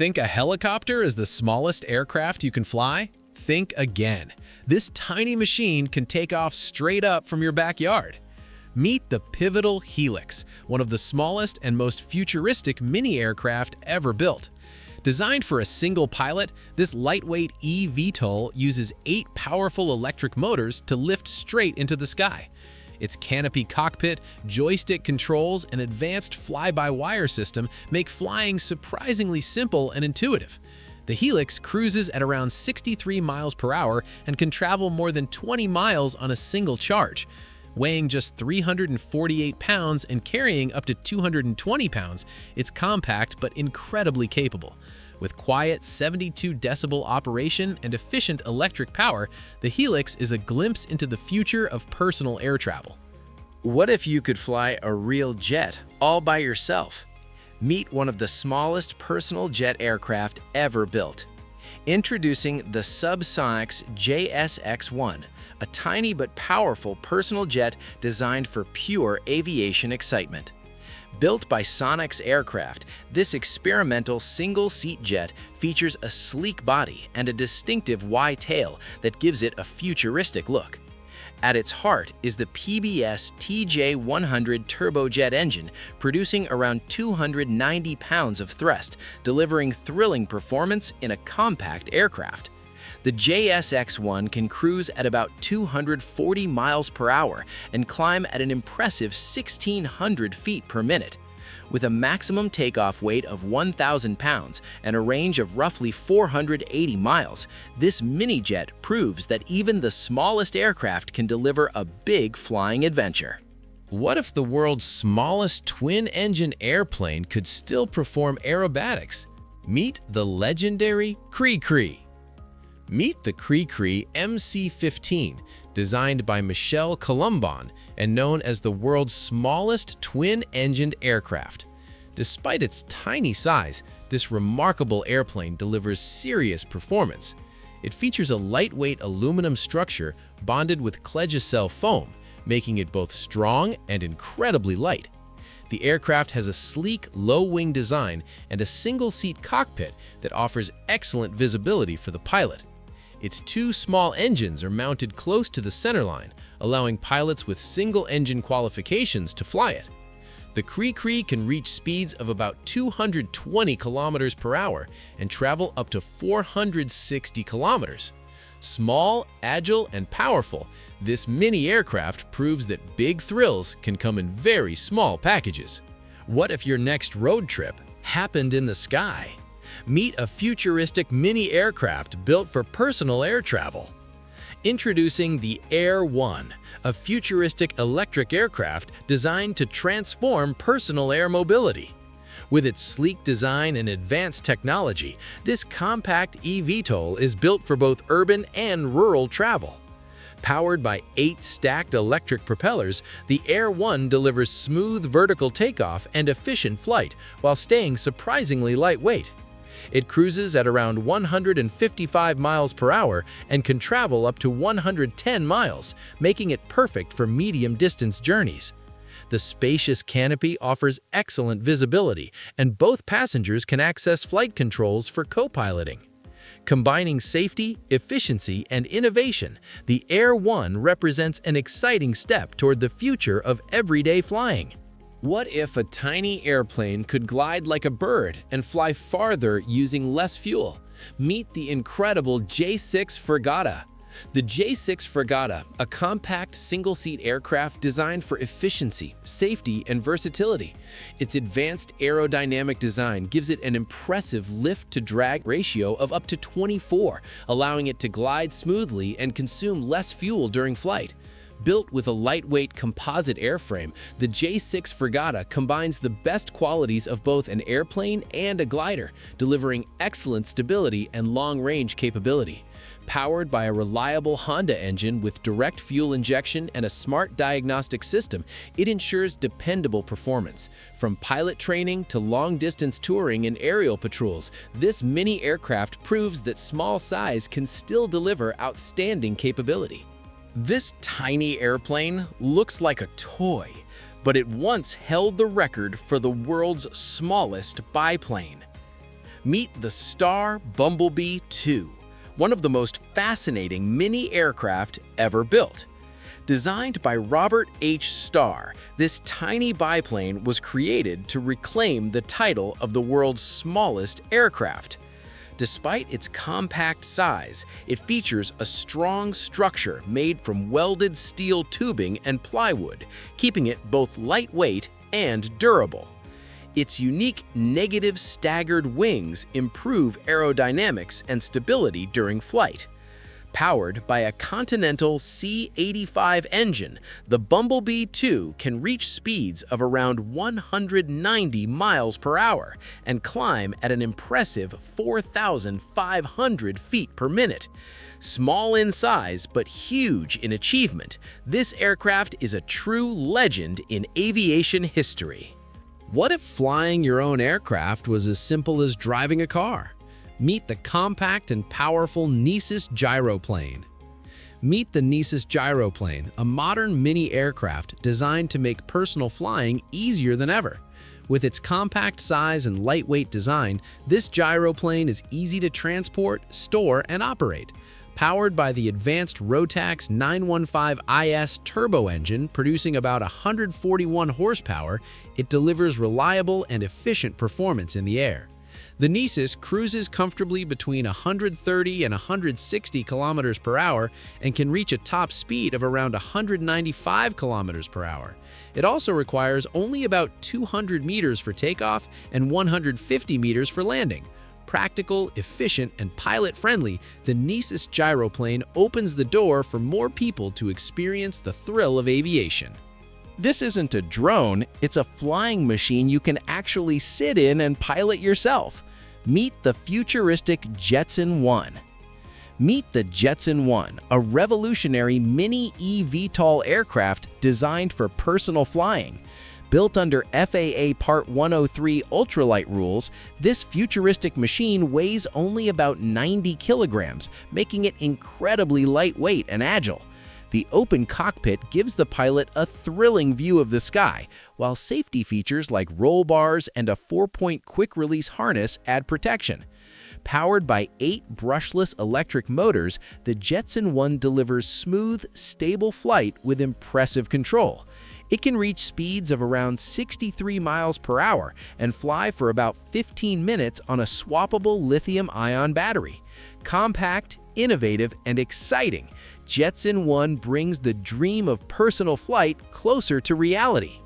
Think a helicopter is the smallest aircraft you can fly? Think again. This tiny machine can take off straight up from your backyard. Meet the Pivotal Helix, one of the smallest and most futuristic mini-aircraft ever built. Designed for a single pilot, this lightweight eVTOL uses 8 powerful electric motors to lift straight into the sky. Its canopy cockpit, joystick controls, and advanced fly-by-wire system make flying surprisingly simple and intuitive. The Helix cruises at around 63 miles per hour and can travel more than 20 miles on a single charge. Weighing just 348 pounds and carrying up to 220 pounds, it's compact but incredibly capable. With quiet 72 decibel operation and efficient electric power, the Helix is a glimpse into the future of personal air travel. What if you could fly a real jet all by yourself? Meet one of the smallest personal jet aircraft ever built. Introducing the SubSonex JSX-1, a tiny but powerful personal jet designed for pure aviation excitement. Built by SubSonex Aircraft, this experimental single-seat jet features a sleek body and a distinctive Y tail that gives it a futuristic look. At its heart is the PBS TJ100 turbojet engine, producing around 290 pounds of thrust, delivering thrilling performance in a compact aircraft. The JSX-1 can cruise at about 240 miles per hour and climb at an impressive 1,600 feet per minute. With a maximum takeoff weight of 1,000 pounds and a range of roughly 480 miles, this mini-jet proves that even the smallest aircraft can deliver a big flying adventure. What if the world's smallest twin-engine airplane could still perform aerobatics? Meet the legendary Cri-Cri. Meet the Cri-Cri MC-15, designed by Michel Colombon and known as the world's smallest twin-engined aircraft. Despite its tiny size, this remarkable airplane delivers serious performance. It features a lightweight aluminum structure bonded with Cli-Gel foam, making it both strong and incredibly light. The aircraft has a sleek, low-wing design and a single-seat cockpit that offers excellent visibility for the pilot. Its 2 small engines are mounted close to the centerline, allowing pilots with single-engine qualifications to fly it. The Cri-Cri can reach speeds of about 220 kilometers per hour and travel up to 460 kilometers. Small, agile, and powerful, this mini-aircraft proves that big thrills can come in very small packages. What if your next road trip happened in the sky? Meet a futuristic mini-aircraft built for personal air travel. Introducing the Air 1, a futuristic electric aircraft designed to transform personal air mobility. With its sleek design and advanced technology, this compact eVTOL is built for both urban and rural travel. Powered by 8 stacked electric propellers, the Air 1 delivers smooth vertical takeoff and efficient flight while staying surprisingly lightweight. It cruises at around 155 miles per hour and can travel up to 110 miles, making it perfect for medium-distance journeys. The spacious canopy offers excellent visibility, and both passengers can access flight controls for co-piloting. Combining safety, efficiency, and innovation, the Air 1 represents an exciting step toward the future of everyday flying. What if a tiny airplane could glide like a bird and fly farther using less fuel? Meet the incredible J6 Fragata. The J6 Fragata, a compact single-seat aircraft designed for efficiency, safety, and versatility. Its advanced aerodynamic design gives it an impressive lift-to-drag ratio of up to 24, allowing it to glide smoothly and consume less fuel during flight. Built with a lightweight composite airframe, the J6 Fragata combines the best qualities of both an airplane and a glider, delivering excellent stability and long-range capability. Powered by a reliable Honda engine with direct fuel injection and a smart diagnostic system, it ensures dependable performance. From pilot training to long-distance touring and aerial patrols, this mini-aircraft proves that small size can still deliver outstanding capability. This tiny airplane looks like a toy, but it once held the record for the world's smallest biplane. Meet the Star Bumblebee 2, one of the most fascinating mini aircraft ever built. Designed by Robert H. Starr, this tiny biplane was created to reclaim the title of the world's smallest aircraft. Despite its compact size, it features a strong structure made from welded steel tubing and plywood, keeping it both lightweight and durable. Its unique negative staggered wings improve aerodynamics and stability during flight. Powered by a Continental C-85 engine, the Bumblebee 2 can reach speeds of around 190 miles per hour and climb at an impressive 4,500 feet per minute. Small in size but huge in achievement, this aircraft is a true legend in aviation history. What if flying your own aircraft was as simple as driving a car? Meet the compact and powerful Nessus Gyroplane. Meet the Nessus Gyroplane, a modern mini aircraft designed to make personal flying easier than ever. With its compact size and lightweight design, this gyroplane is easy to transport, store, and operate. Powered by the advanced Rotax 915IS turbo engine producing about 141 horsepower, it delivers reliable and efficient performance in the air. The Nessus cruises comfortably between 130 and 160 kilometers per hour and can reach a top speed of around 195 kilometers per hour. It also requires only about 200 meters for takeoff and 150 meters for landing. Practical, efficient, and pilot-friendly, the Nessus Gyroplane opens the door for more people to experience the thrill of aviation. This isn't a drone, it's a flying machine you can actually sit in and pilot yourself. Meet the futuristic Jetson 1. Meet the Jetson 1, a revolutionary mini eVTOL aircraft designed for personal flying. Built under FAA Part 103 ultralight rules, this futuristic machine weighs only about 90 kilograms, making it incredibly lightweight and agile. The open cockpit gives the pilot a thrilling view of the sky, while safety features like roll bars and a 4-point quick-release harness add protection. Powered by 8 brushless electric motors, the Jetson 1 delivers smooth, stable flight with impressive control. It can reach speeds of around 63 miles per hour and fly for about 15 minutes on a swappable lithium-ion battery. Compact, innovative, and exciting, Jetson 1 brings the dream of personal flight closer to reality.